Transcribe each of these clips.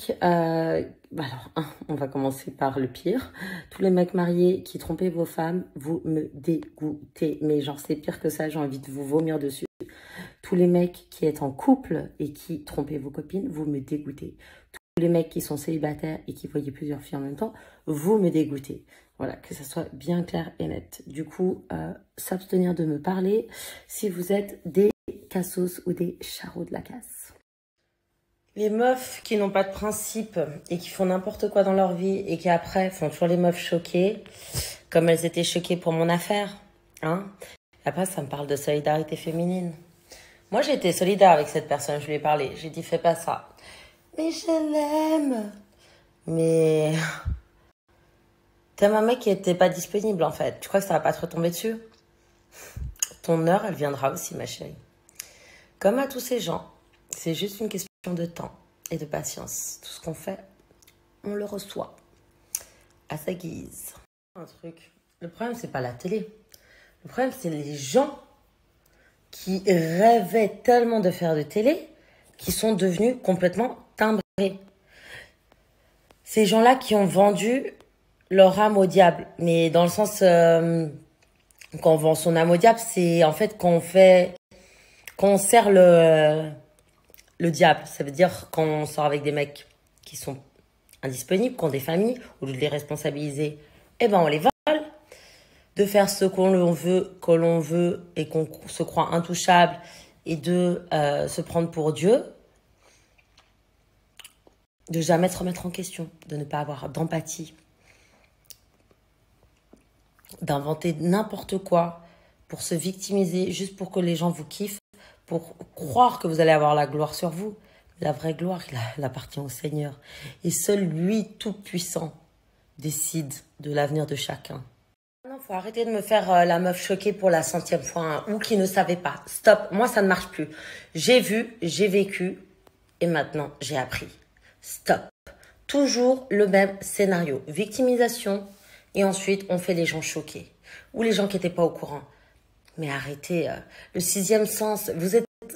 mecs, on va commencer par le pire. Tous les mecs mariés qui trompaient vos femmes, vous me dégoûtez. Mais genre, c'est pire que ça, j'ai envie de vous vomir dessus. Tous les mecs qui êtes en couple et qui trompaient vos copines, vous me dégoûtez. Tous les mecs qui sont célibataires et qui voyaient plusieurs filles en même temps, vous me dégoûtez. Voilà, que ça soit bien clair et net. Du coup, s'abstenir de me parler si vous êtes des cassos ou des charros de la casse. Les meufs qui n'ont pas de principe et qui font n'importe quoi dans leur vie et qui après font toujours les meufs choquées, comme elles étaient choquées pour mon affaire. Hein. Après, ça me parle de solidarité féminine. Moi, j'ai été solidaire avec cette personne, je lui ai parlé. J'ai dit, fais pas ça. Mais je l'aime. Mais t'aimes un mec qui était pas disponible, en fait. Tu crois que ça va pas te retomber dessus? Ton heure, elle viendra aussi, ma chérie. Comme à tous ces gens, c'est juste une question de temps et de patience. Tout ce qu'on fait, on le reçoit à sa guise. Un truc. Le problème, c'est pas la télé. Le problème, c'est les gens qui rêvaient tellement de faire de télé qui sont devenus complètement timbrés. Ces gens-là qui ont vendu leur âme au diable. Mais dans le sens, quand on vend son âme au diable, c'est en fait qu'on sert le diable. Ça veut dire quand on sort avec des mecs qui sont indisponibles, qui ont des familles, au lieu de les responsabiliser, eh ben on les vole. De faire ce que l'on veut et qu'on se croit intouchable et de se prendre pour Dieu. De jamais se remettre en question, de ne pas avoir d'empathie. D'inventer n'importe quoi pour se victimiser, juste pour que les gens vous kiffent, pour croire que vous allez avoir la gloire sur vous. La vraie gloire, elle appartient au Seigneur. Et seul lui, tout puissant, décide de l'avenir de chacun. Non, faut arrêter de me faire la meuf choquée pour la 100e fois, hein, ou qui ne savait pas. Stop, moi ça ne marche plus. J'ai vu, j'ai vécu, et maintenant j'ai appris. Stop. Toujours le même scénario. Victimisation, et ensuite on fait les gens choqués. Ou les gens qui n'étaient pas au courant. Mais arrêtez, le 6e sens,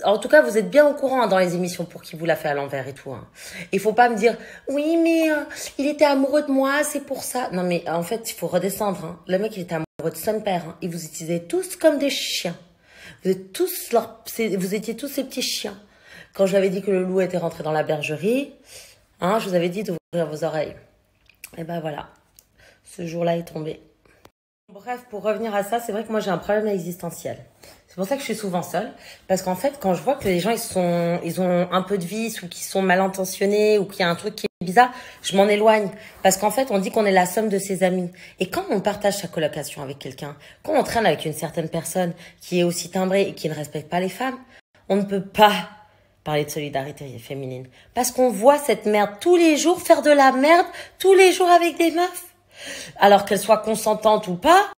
en tout cas, vous êtes bien au courant hein, dans les émissions pour qui vous l'a fait à l'envers et tout. Hein. Il faut pas me dire, oui, mais il était amoureux de moi, c'est pour ça. Non, mais en fait, il faut redescendre. Hein. Le mec, il était amoureux de son père. Hein. Il vous utilisait tous comme des chiens. Vous étiez tous ces petits chiens. Quand j'avais dit que le loup était rentré dans la bergerie, hein, je vous avais dit d'ouvrir vos oreilles. Et ben voilà, ce jour-là est tombé. Bref, pour revenir à ça, c'est vrai que moi j'ai un problème existentiel. C'est pour ça que je suis souvent seule. Parce qu'en fait, quand je vois que les gens ils ont un peu de vice ou qu'ils sont mal intentionnés ou qu'il y a un truc qui est bizarre, je m'en éloigne. Parce qu'en fait, on dit qu'on est la somme de ses amis. Et quand on partage sa colocation avec quelqu'un, quand on traîne avec une certaine personne qui est aussi timbrée et qui ne respecte pas les femmes, on ne peut pas parler de solidarité féminine. Parce qu'on voit cette merde tous les jours faire de la merde tous les jours avec des meufs. Alors qu'elle soit consentante ou pas,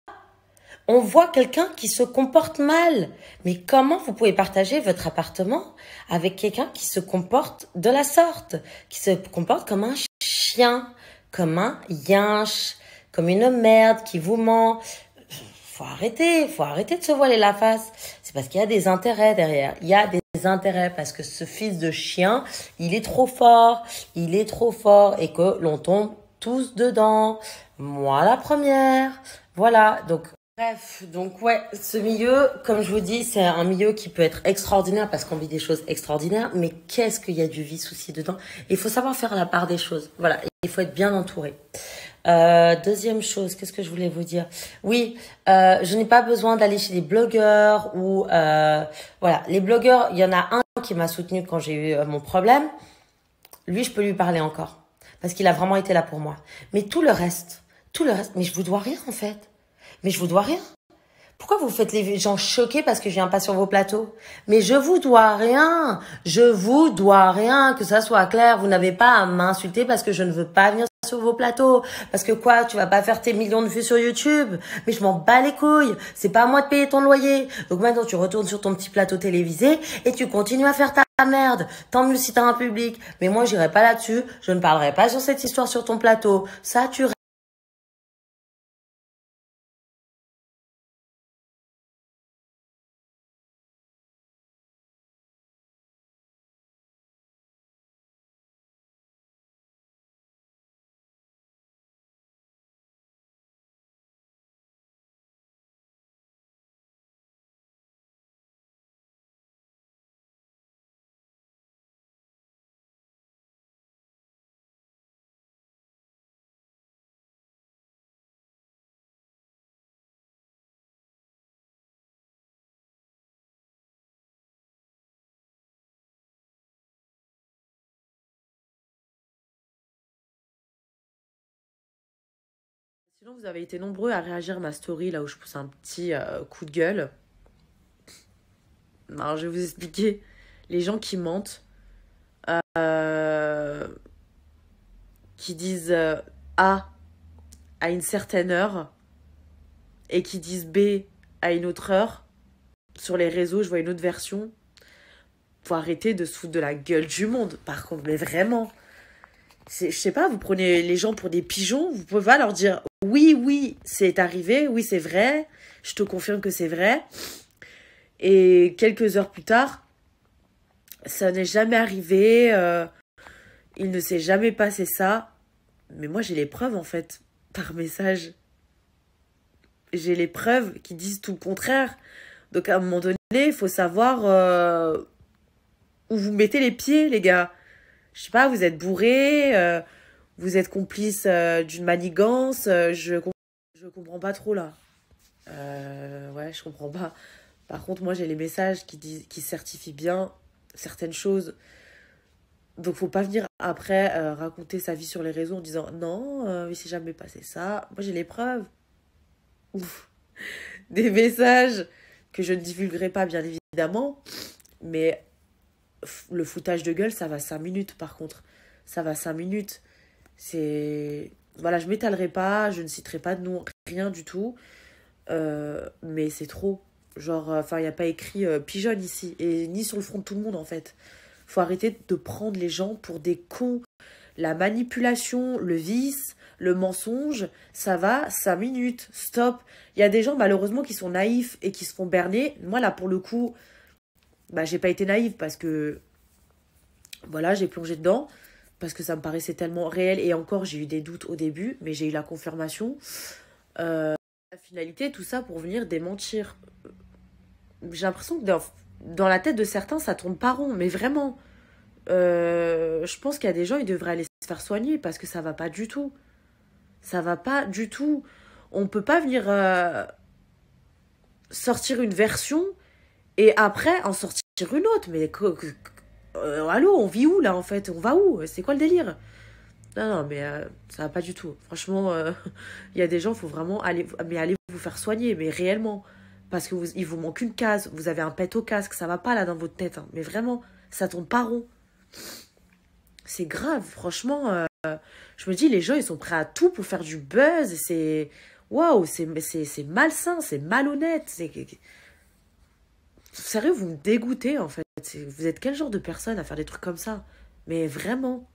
on voit quelqu'un qui se comporte mal. Mais comment vous pouvez partager votre appartement avec quelqu'un qui se comporte de la sorte, qui se comporte comme un chien, comme un yinche, comme une merde qui vous ment? Faut arrêter de se voiler la face. C'est parce qu'il y a des intérêts derrière. Il y a des intérêts parce que ce fils de chien, il est trop fort et que l'on tombe tous dedans. Moi la première. Voilà, donc bref, donc ouais, ce milieu, comme je vous dis, c'est un milieu qui peut être extraordinaire parce qu'on vit des choses extraordinaires, mais qu'est-ce qu'il y a du vice aussi dedans? Il faut savoir faire la part des choses. Voilà, il faut être bien entouré. Deuxième chose, qu'est-ce que je voulais vous dire? Oui, je n'ai pas besoin d'aller chez des blogueurs ou voilà, les blogueurs, il y en a un qui m'a soutenu quand j'ai eu mon problème. Lui, je peux lui parler encore parce qu'il a vraiment été là pour moi. Mais tout le reste, mais je vous dois rien en fait. Mais je vous dois rien. Pourquoi vous faites les gens choqués parce que je viens pas sur vos plateaux? Mais je vous dois rien. Je vous dois rien. Que ça soit clair, vous n'avez pas à m'insulter parce que je ne veux pas venir sur vos plateaux. Parce que quoi, tu vas pas faire tes millions de vues sur YouTube? Mais je m'en bats les couilles. C'est pas à moi de payer ton loyer. Donc maintenant, tu retournes sur ton petit plateau télévisé et tu continues à faire ta merde. Tant mieux si t'as un public. Mais moi, j'irai pas là-dessus. Je ne parlerai pas sur cette histoire sur ton plateau. Ça, tu Sinon, vous avez été nombreux à réagir à ma story, là où je pousse un petit coup de gueule. Alors, je vais vous expliquer. Les gens qui mentent, euh, qui disent A à une certaine heure et qui disent B à une autre heure, sur les réseaux, je vois une autre version. Faut arrêter de se foutre de la gueule du monde, par contre, mais vraiment. Je sais pas, vous prenez les gens pour des pigeons, vous pouvez pas leur dire oui, oui, c'est arrivé, oui, c'est vrai, je te confirme que c'est vrai. Et quelques heures plus tard, ça n'est jamais arrivé, il ne s'est jamais passé ça. Mais moi, j'ai les preuves, en fait, par message. J'ai les preuves qui disent tout le contraire. Donc, à un moment donné, il faut savoir où vous mettez les pieds, les gars. Je sais pas, vous êtes bourré, vous êtes complice d'une manigance, je comprends pas trop là. Ouais, je comprends pas. Par contre, moi j'ai les messages qui disent, qui certifient bien certaines choses. Donc faut pas venir après raconter sa vie sur les réseaux en disant non, il s'est jamais passé ça. Moi j'ai les preuves. Ouf. Des messages que je ne divulguerai pas bien évidemment, mais le foutage de gueule, ça va 5 minutes par contre. Ça va 5 minutes. C'est... Voilà, je m'étalerai pas, je ne citerai pas de nom, rien du tout. Mais c'est trop. Genre, enfin, il n'y a pas écrit pigeonne ici. Et ni sur le front de tout le monde, en fait. Faut arrêter de prendre les gens pour des cons. La manipulation, le vice, le mensonge, ça va 5 minutes. Stop. Il y a des gens, malheureusement, qui sont naïfs et qui se font berner. Moi, là, pour le coup, bah, j'ai pas été naïve parce que, voilà, j'ai plongé dedans. Parce que ça me paraissait tellement réel. Et encore, j'ai eu des doutes au début, mais j'ai eu la confirmation. La finalité, tout ça pour venir démentir. J'ai l'impression que dans la tête de certains, ça tourne pas rond. Mais vraiment, je pense qu'il y a des gens, ils devraient aller se faire soigner parce que ça va pas du tout. Ça va pas du tout. On peut pas venir sortir une version et après en sortir une autre. Mais allô, on vit où là en fait? On va où? C'est quoi le délire? Non, non, mais ça va pas du tout. Franchement, il y a des gens, il faut vraiment aller vous faire soigner, mais réellement. Parce que il vous manque une case, vous avez un pet au casque, ça va pas là dans votre tête. Hein. Mais vraiment, ça tourne pas rond. C'est grave, franchement. Je me dis, les gens, ils sont prêts à tout pour faire du buzz. C'est. Waouh, c'est malsain, c'est malhonnête. Sérieux, vous me dégoûtez en fait. Vous êtes quel genre de personne à faire des trucs comme ça? Mais vraiment.